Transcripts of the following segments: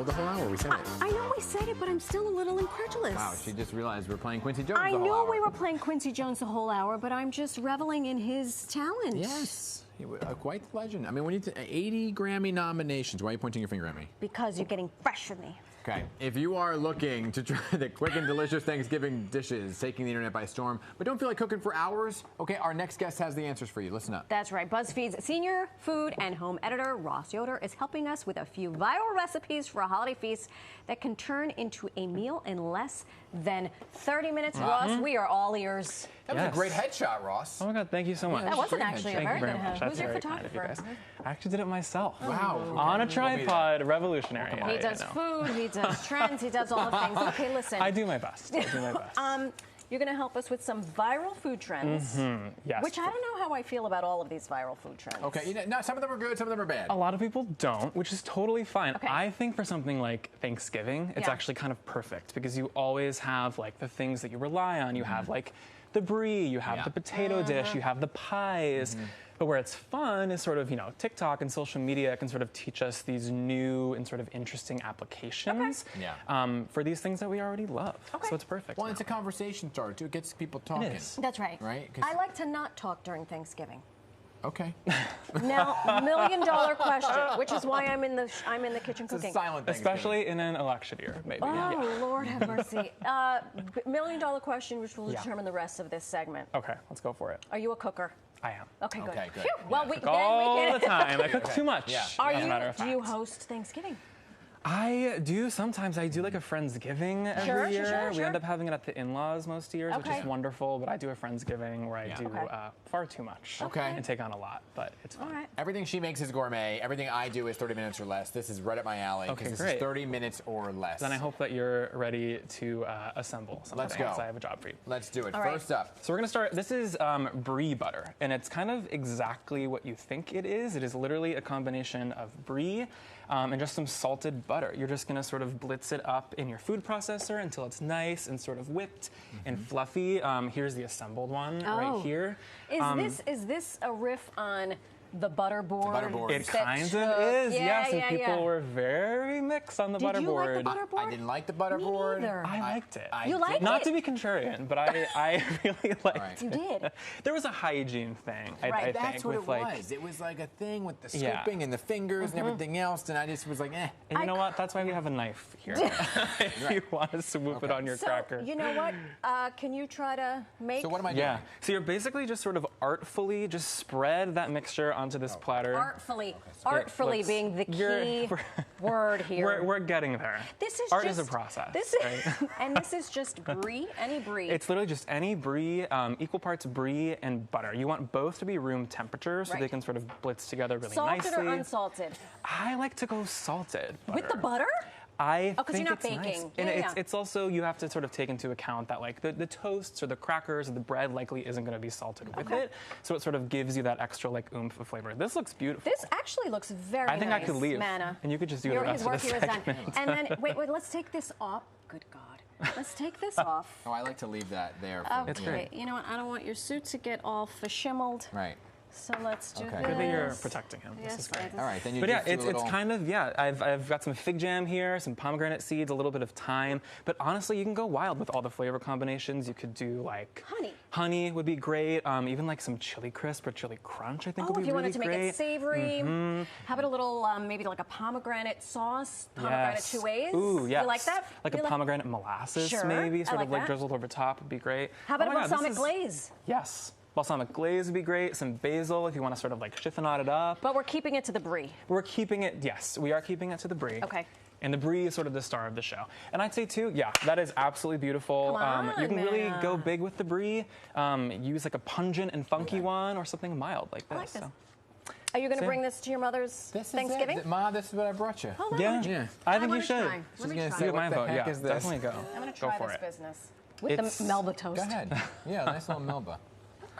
the whole hour. We said it. I know we said it, but I'm still a little incredulous. Wow, she just realized we're playing Quincy Jones I the whole knew hour. we were playing Quincy Jones the whole hour, but I'm just reveling in his talent. Yes. Quite the legend. I mean, when you 80 Grammy nominations. Why are you pointing your finger at me? Because you're getting fresh with me. Okay, if you are looking to try the quick and delicious Thanksgiving dishes taking the internet by storm, but don't feel like cooking for hours, okay, our next guest has the answers for you. Listen up. That's right. BuzzFeed's senior food and home editor, Ross Yoder, is helping us with a few viral recipes for a holiday feast that can turn into a meal in less than 30 minutes. Ross, we are all ears. That was a great headshot, Ross. Oh my God, thank you so much. That wasn't actually a very good much. Who's your very kind of you photographer? guys. I actually did it myself. Wow. On a tripod, revolutionary. He does food, he does trends, he does all the things. Okay, listen. I do my best. I do my best. You're going to help us with some viral food trends. Yes. Which I don't know how I feel about all of these viral food trends. Okay, no, some of them are good, some of them are bad. A lot of people don't, which is totally fine. Okay. I think for something like Thanksgiving, it's actually kind of perfect because you always have like the things that you rely on. You have like the brie, you have the potato dish, you have the pies. But where it's fun is sort of, you know, TikTok and social media can sort of teach us these new and sort of interesting applications for these things that we already love. Okay. So it's perfect. Well, it's a conversation starter, too. It gets people talking. It is. That's right. Right? I like to not talk during Thanksgiving. Okay. Now, $1 million question, which is why I'm in the kitchen It's cooking. a silent Thanksgiving. Especially in an election year, maybe. Oh, Lord have mercy. $1 million question, which will determine the rest of this segment. Okay, let's go for it. Are you a cooker? I am. Okay, good. Okay, good. Phew. Well, I cook all the time. I cook too much. Yeah. As a matter of Do you fact. host Thanksgiving? I do sometimes. I do like a Friendsgiving every year. We end up having it at the in-laws most years, which is wonderful. But I do a Friendsgiving where I do far too much and take on a lot, but it's fun. All right. Everything she makes is gourmet. Everything I do is 30 minutes or less. This is right up my alley. Okay, this great. is 30 minutes or less. Then I hope that you're ready to assemble something. Let's go. I have a job for you. Let's do it. All right. First up. So we're gonna start. This is brie butter, and it's kind of exactly what you think it is. It is literally a combination of brie and just some salted butter. You're just gonna sort of blitz it up in your food processor until it's nice and sort of whipped and fluffy. Here's the assembled one right here. Is this a riff on the butterboard? Butterboard. It kind of is, yes. And people were very mixed on the butterboard. Did you like the butterboard? I didn't like the butterboard. Me neither. I liked it. You liked Not it? to be contrarian, but I really liked it. You did. There was a hygiene thing, I think. That's what with it was. It was like a thing with the scooping and the fingers and everything else, and I just was like, eh. And you know what? That's why we have a knife here. If you want to swoop it on your cracker. You know what? Can you try to make? So what am I doing? Yeah. So you're basically just sort of artfully just spread that mixture onto this platter. Artfully being the key word here. We're getting there. This is Art just, is a process. This is, right? and this is just brie, any brie. It's literally just any brie, equal parts brie and butter. You want both to be room temperature so they can sort of blitz together really nicely. Salted or unsalted? I like to go salted. With the butter? I because think you're not it's baking. nice. And it's also, you have to sort of take into account that like the toasts or the crackers or the bread likely isn't going to be salted with it. So it sort of gives you that extra like oomph of flavor. This looks beautiful. This actually looks very nice. I think I could leave. Manna. And you could just do the rest of the segment. And then, wait, let's take this off. Good God. Let's take this off. Oh, I like to leave that there. It's great. You know what? I don't want your suit to get all fashimmeled. Right. So let's do this. Good that you're protecting him. Yes, this is great. All right, then you But just yeah, do a little... it's kind of, I've got some fig jam here, some pomegranate seeds, a little bit of thyme. But honestly, you can go wild with all the flavor combinations. You could do like... Honey. Honey would be great. Even like some chili crisp or chili crunch, I think would be really great. Oh, if you wanted to make it savory. How about a little, maybe like a pomegranate sauce? Pomegranate two ways? Ooh, yes. You like that? Like a pomegranate molasses, maybe, sort of like drizzled over top would be great. How about a balsamic glaze? Yes. Balsamic glaze would be great. Some basil if you want to sort of like chiffonade it up. But we're keeping it to the brie. We're keeping it, yes, we are keeping it to the brie. Okay. And the brie is sort of the star of the show. And I'd say too, that is absolutely beautiful. Come on, you can really go big with the brie. Use like a pungent and funky one or something mild like this. I like this. Are you going to bring this to your mother's Thanksgiving? Ma, this is what I brought you. Hold on. Yeah, I think you should. Let me try. You get my vote. Yeah, definitely go. I'm going to try for this it. business. With the Melba toast. Go ahead. Yeah, nice little Melba.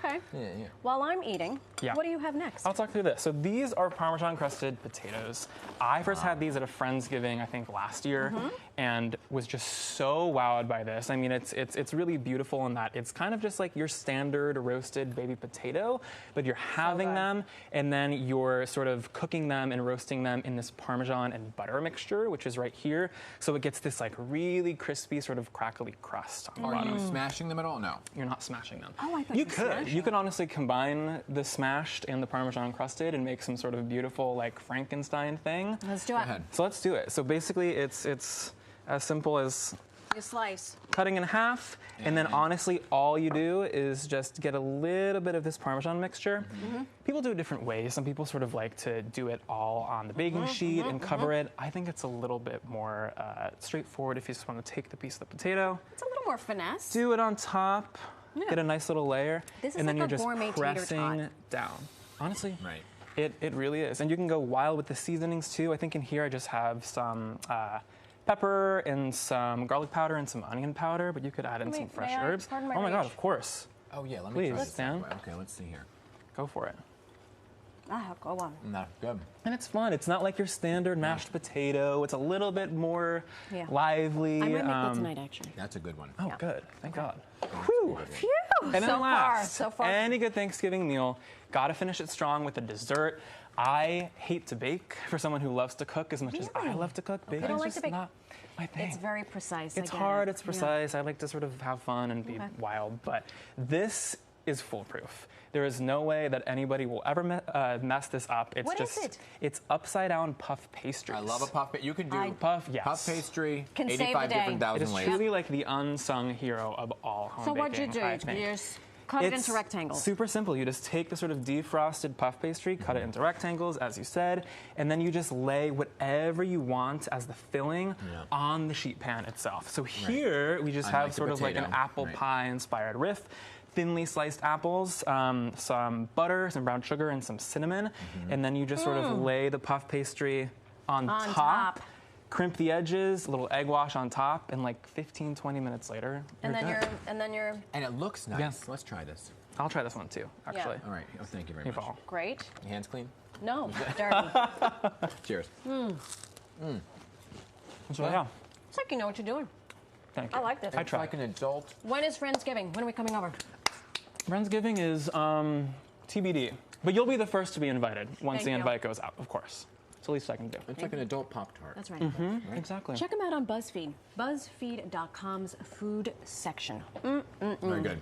Okay. Yeah. While I'm eating, what do you have next? I'll talk through this. So these are Parmesan crusted potatoes. I first had these at a Friendsgiving, I think last year, and was just so wowed by this. I mean, it's really beautiful in that it's kind of just like your standard roasted baby potato, but you're having them and then you're sort of cooking them and roasting them in this Parmesan and butter mixture, which is right here. So it gets this like really crispy sort of crackly crust on the Are bottom. you smashing them at all? No. You're not smashing them. Oh, I thought you you could. smashed You could honestly combine the smashed and the Parmesan crusted and make some sort of beautiful like Frankenstein thing. Let's do Go it. ahead. So let's do it. So basically, it's as simple as You slice. cutting in half, and then honestly, all you do is just get a little bit of this Parmesan mixture. People do it different ways. Some people sort of like to do it all on the baking sheet and cover it. I think it's a little bit more straightforward if you just want to take the piece of the potato, It's a little more finesse. do it on top, get a nice little layer, This is and then like you're a just gourmet tater pressing tot. down. Honestly, Right. it really is. And you can go wild with the seasonings too. I think in here I just have some pepper and some garlic powder and some onion powder, but you could add in some fresh may I? herbs. Pardon my Oh my God, reach. of course. Oh yeah, let me Please, try this. Stan. that way. Okay, let's see here. Go for it. Go on. No, good. And it's fun. It's not like your standard mashed potato. It's a little bit more Yeah. lively. I might make that tonight, actually. That's a good one. Oh, good. Thank God. Phew! And then so last, so far. any good Thanksgiving meal, gotta finish it strong with a dessert. I hate to bake for someone who loves to cook as much as I Really? love to cook. You Baking's don't like just to bake? not my thing. It's very precise. It's I get hard, it. it's precise. I like to sort of have fun and be Okay. wild, but this is foolproof. There is no way that anybody will ever mess this up. It's What is just it? It's upside down puff pastries. I love a puff. You can do puff. Yes. puff pastry. Can save the 85 day. different It thousand is ways. truly like the unsung hero of all home So baking. what'd you do? I think. You just cut it It's into rectangles. super simple. You just take the sort of defrosted puff pastry, cut it into rectangles, as you said, and then you just lay whatever you want as the filling on the sheet pan itself. So here we just Unlike have the sort of like an potato. apple Right. pie inspired riff. Thinly sliced apples, some butter, some brown sugar, and some cinnamon. And then you just sort of lay the puff pastry on top. crimp the edges, a little egg wash on top, and like 15, 20 minutes later, and then good. you're And it looks nice. Yes. Let's try this. I'll try this one too, actually. All right. Oh, thank you very You've much. all. great. Your hands clean? No, dirty. Cheers. So yeah, It's like you know what you're doing. thank you. I like this. I It's try. like an adult. When is Friendsgiving? When are we coming over? Friendsgiving is TBD, but you'll be the first to be invited once Thank the you. invite goes out, of course. It's the least I can do. It's like an adult Pop-Tart. That's right. Exactly. Check them out on BuzzFeed. BuzzFeed.com's food section. Very good.